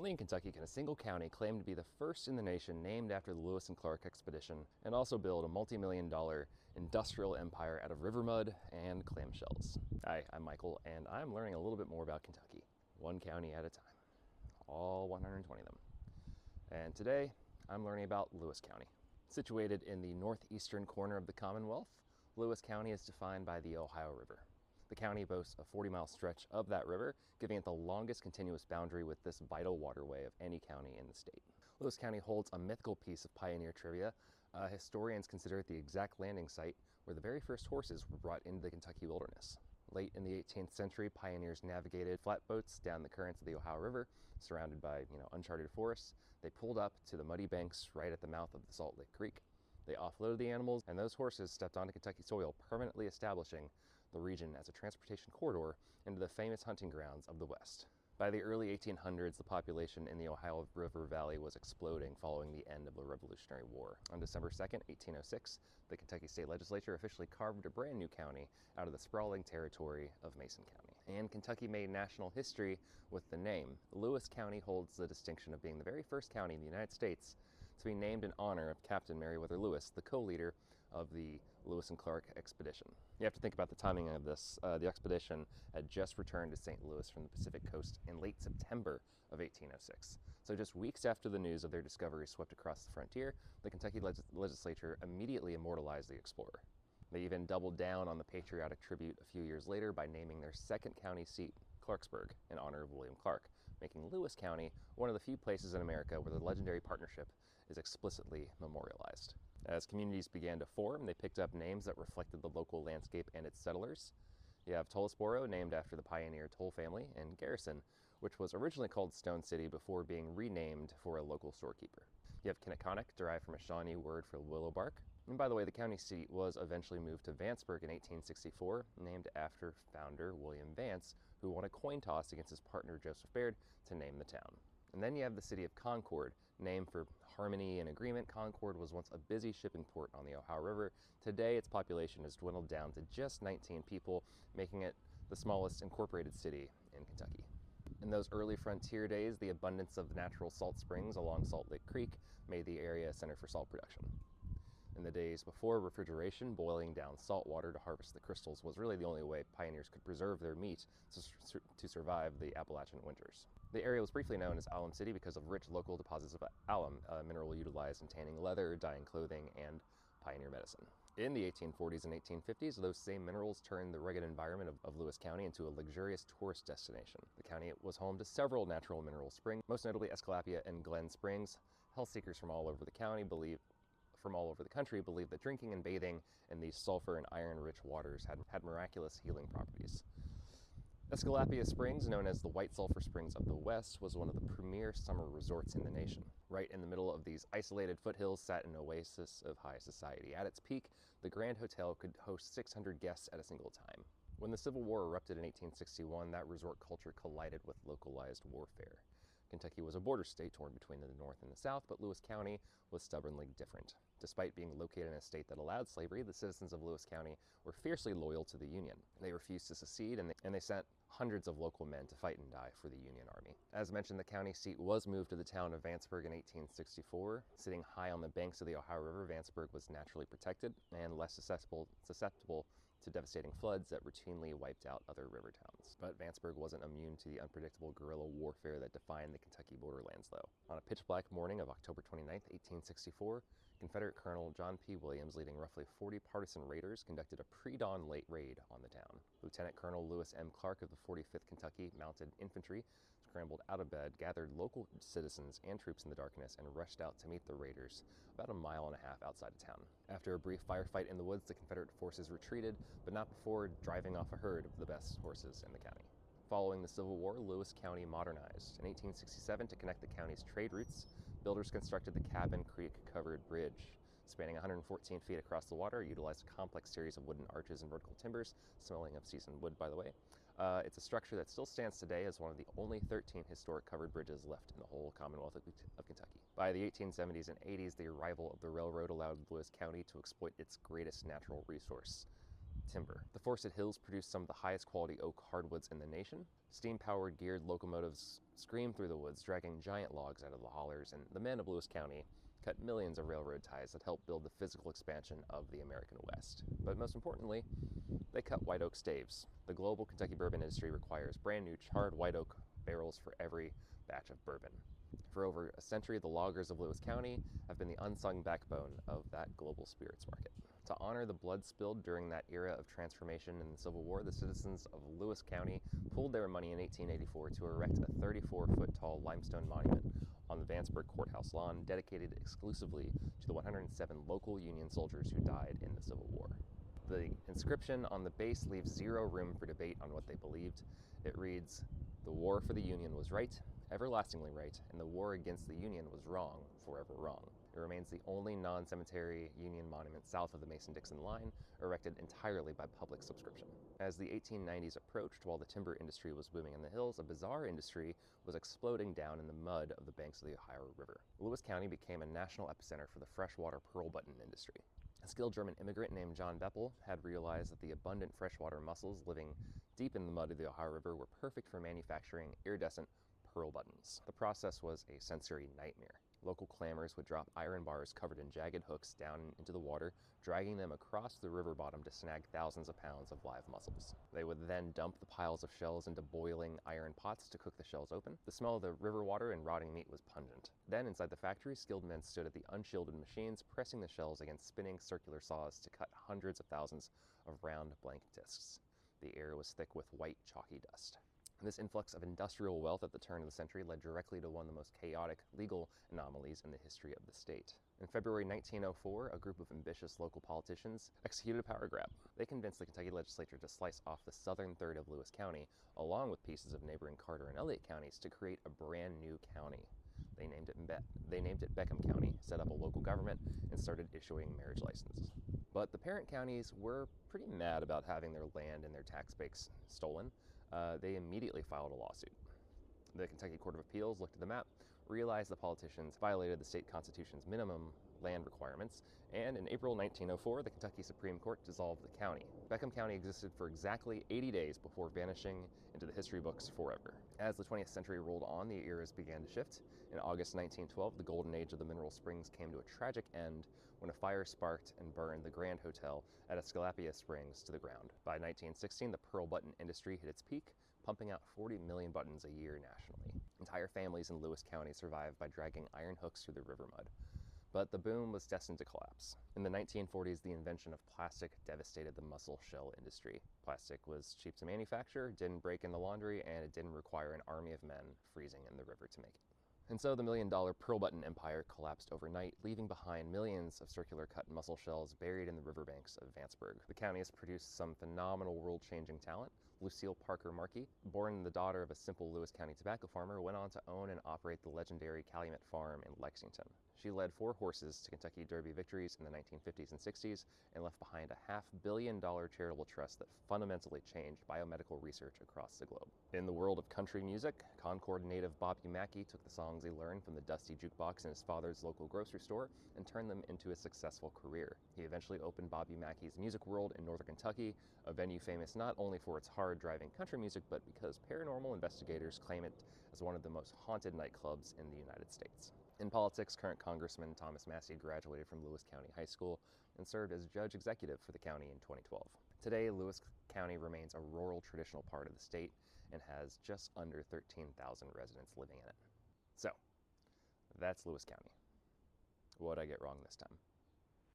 Only in Kentucky can a single county claim to be the first in the nation named after the Lewis and Clark expedition and also build a multi-million-dollar industrial empire out of river mud and clamshells. Hi, I'm Michael, and I'm learning a little bit more about Kentucky, one county at a time, all 120 of them. And today, I'm learning about Lewis County. Situated in the northeastern corner of the Commonwealth, Lewis County is defined by the Ohio River. The county boasts a 40-mile stretch of that river, giving it the longest continuous boundary with this vital waterway of any county in the state. Lewis County holds a mythical piece of pioneer trivia. Historians consider it the exact landing site where the very first horses were brought into the Kentucky wilderness. Late in the 18th century, pioneers navigated flatboats down the currents of the Ohio River, surrounded by uncharted forests. They pulled up to the muddy banks right at the mouth of the Salt Lake Creek. They offloaded the animals, and those horses stepped onto Kentucky soil, permanently establishing the region as a transportation corridor into the famous hunting grounds of the West. By the early 1800s, the population in the Ohio River Valley was exploding following the end of the Revolutionary War. On December 2nd, 1806, the Kentucky State Legislature officially carved a brand new county out of the sprawling territory of Mason County. And Kentucky made national history with the name. Lewis County holds the distinction of being the very first county in the United States to be named in honor of Captain Meriwether Lewis, the co-leader of the Lewis and Clark expedition. You have to think about the timing of this. The expedition had just returned to St. Louis from the Pacific coast in late September of 1806. So just weeks after the news of their discovery swept across the frontier, the Kentucky legislature immediately immortalized the explorer. They even doubled down on the patriotic tribute a few years later by naming their second county seat Clarksburg in honor of William Clark, making Lewis County one of the few places in America where the legendary partnership is explicitly memorialized. As communities began to form, they picked up names that reflected the local landscape and its settlers. You have Tollesboro, named after the pioneer Toll family, and Garrison, which was originally called Stone City before being renamed for a local storekeeper. You have Kinnickinnic, derived from a Shawnee word for willow bark. And by the way, the county seat was eventually moved to Vanceburg in 1864, named after founder William Vance, who won a coin toss against his partner Joseph Baird to name the town. And then you have the city of Concord, named for harmony and agreement. Concord was once a busy shipping port on the Ohio River. Today, its population has dwindled down to just 19 people, making it the smallest incorporated city in Kentucky. In those early frontier days, the abundance of natural salt springs along Salt Lake Creek made the area a center for salt production. In the days before refrigeration, boiling down salt water to harvest the crystals was really the only way pioneers could preserve their meat to survive the Appalachian winters. The area was briefly known as Alum City because of rich local deposits of alum, a mineral utilized in tanning leather, dyeing clothing, and pioneer medicine. In the 1840s and 1850s, those same minerals turned the rugged environment of Lewis County into a luxurious tourist destination. The county was home to several natural mineral springs, most notably Escalapia and Glen Springs. Health seekers from all over the country believed that drinking and bathing in these sulfur and iron-rich waters had miraculous healing properties. Escalapia Springs, known as the White Sulphur Springs of the West, was one of the premier summer resorts in the nation. Right in the middle of these isolated foothills sat an oasis of high society. At its peak, the Grand Hotel could host 600 guests at a single time. When the Civil War erupted in 1861, that resort culture collided with localized warfare. Kentucky was a border state torn between the North and the South, but Lewis County was stubbornly different. Despite being located in a state that allowed slavery, the citizens of Lewis County were fiercely loyal to the Union. They refused to secede, and they sent hundreds of local men to fight and die for the Union Army. As mentioned, the county seat was moved to the town of Vanceburg in 1864. Sitting high on the banks of the Ohio River, Vanceburg was naturally protected and less susceptible to devastating floods that routinely wiped out other river towns. But Vanceburg wasn't immune to the unpredictable guerrilla warfare that defined the Kentucky borderlands, though. On a pitch-black morning of October 29, 1864, Confederate Colonel John P. Williams, leading roughly 40 partisan raiders, conducted a pre-dawn late raid on the town. Lieutenant Colonel Lewis M. Clark of the 45th Kentucky Mounted Infantry scrambled out of bed, gathered local citizens and troops in the darkness, and rushed out to meet the raiders about a mile and a half outside of town. After a brief firefight in the woods, the Confederate forces retreated, but not before driving off a herd of the best horses in the county. Following the Civil War, Lewis County modernized. In 1867, to connect the county's trade routes, builders constructed the Cabin Creek Covered Bridge. Spanning 114 feet across the water, utilized a complex series of wooden arches and vertical timbers, smelling of seasoned wood, by the way. It's a structure that still stands today as one of the only 13 historic covered bridges left in the whole Commonwealth of Kentucky. By the 1870s and 80s, the arrival of the railroad allowed Lewis County to exploit its greatest natural resource, Timber. The Forested Hills produce some of the highest quality oak hardwoods in the nation. Steam-powered geared locomotives scream through the woods, dragging giant logs out of the hollers, and the men of Lewis County cut millions of railroad ties that helped build the physical expansion of the American West. But most importantly, they cut white oak staves. The global Kentucky bourbon industry requires brand new charred white oak barrels for every batch of bourbon. For over a century, the loggers of Lewis County have been the unsung backbone of that global spirits market. To honor the blood spilled during that era of transformation in the Civil War, the citizens of Lewis County pooled their money in 1884 to erect a 34-foot tall limestone monument on the Vanceburg Courthouse lawn, dedicated exclusively to the 107 local Union soldiers who died in the Civil War. The inscription on the base leaves zero room for debate on what they believed. It reads, "The war for the Union was right, everlastingly right, and the war against the Union was wrong, forever wrong." It remains the only non-cemetery Union monument south of the Mason-Dixon line, erected entirely by public subscription. As the 1890s approached, while the timber industry was booming in the hills, a bizarre industry was exploding down in the mud of the banks of the Ohio River. Lewis County became a national epicenter for the freshwater pearl button industry. A skilled German immigrant named John Beppel had realized that the abundant freshwater mussels living deep in the mud of the Ohio River were perfect for manufacturing iridescent pearl buttons. The process was a sensory nightmare. Local clammers would drop iron bars covered in jagged hooks down into the water, dragging them across the river bottom to snag thousands of pounds of live mussels. They would then dump the piles of shells into boiling iron pots to cook the shells open. The smell of the river water and rotting meat was pungent. Then, inside the factory, skilled men stood at the unshielded machines, pressing the shells against spinning circular saws to cut hundreds of thousands of round blank discs. The air was thick with white, chalky dust. This influx of industrial wealth at the turn of the century led directly to one of the most chaotic legal anomalies in the history of the state. In February 1904, a group of ambitious local politicians executed a power grab. They convinced the Kentucky legislature to slice off the southern third of Lewis County, along with pieces of neighboring Carter and Elliott counties, to create a brand new county. They named it Beckham County, set up a local government, and started issuing marriage licenses. But the parent counties were pretty mad about having their land and their tax base stolen. They immediately filed a lawsuit. The Kentucky Court of Appeals looked at the map, realized the politicians violated the state constitution's minimum land requirements, and in April 1904, the Kentucky Supreme Court dissolved the county. Beckham County existed for exactly 80 days before vanishing into the history books forever. As the 20th century rolled on, the eras began to shift. In August 1912, the golden age of the mineral springs came to a tragic end when a fire sparked and burned the Grand Hotel at Escalapia Springs to the ground. By 1916, the pearl button industry hit its peak, pumping out 40 million buttons a year nationally. Entire families in Lewis County survived by dragging iron hooks through the river mud. But the boom was destined to collapse. In the 1940s, the invention of plastic devastated the mussel shell industry. Plastic was cheap to manufacture, didn't break in the laundry, and it didn't require an army of men freezing in the river to make it. And so the million-dollar pearl button empire collapsed overnight, leaving behind millions of circular cut mussel shells buried in the riverbanks of Vanceburg. The county has produced some phenomenal world-changing talent. Lucille Parker Markey, born the daughter of a simple Lewis County tobacco farmer, went on to own and operate the legendary Calumet Farm in Lexington. She led 4 horses to Kentucky Derby victories in the 1950s and 60s and left behind a $500 million charitable trust that fundamentally changed biomedical research across the globe. In the world of country music, Concord native Bobby Mackey took the songs he learned from the dusty jukebox in his father's local grocery store and turned them into a successful career. He eventually opened Bobby Mackey's Music World in northern Kentucky, a venue famous not only for its hard-driving country music, but because paranormal investigators claim it as one of the most haunted nightclubs in the United States. In politics, current Congressman Thomas Massie graduated from Lewis County High School and served as judge executive for the county in 2012. Today, Lewis County remains a rural traditional part of the state and has just under 13,000 residents living in it. So, that's Lewis County. What'd I get wrong this time?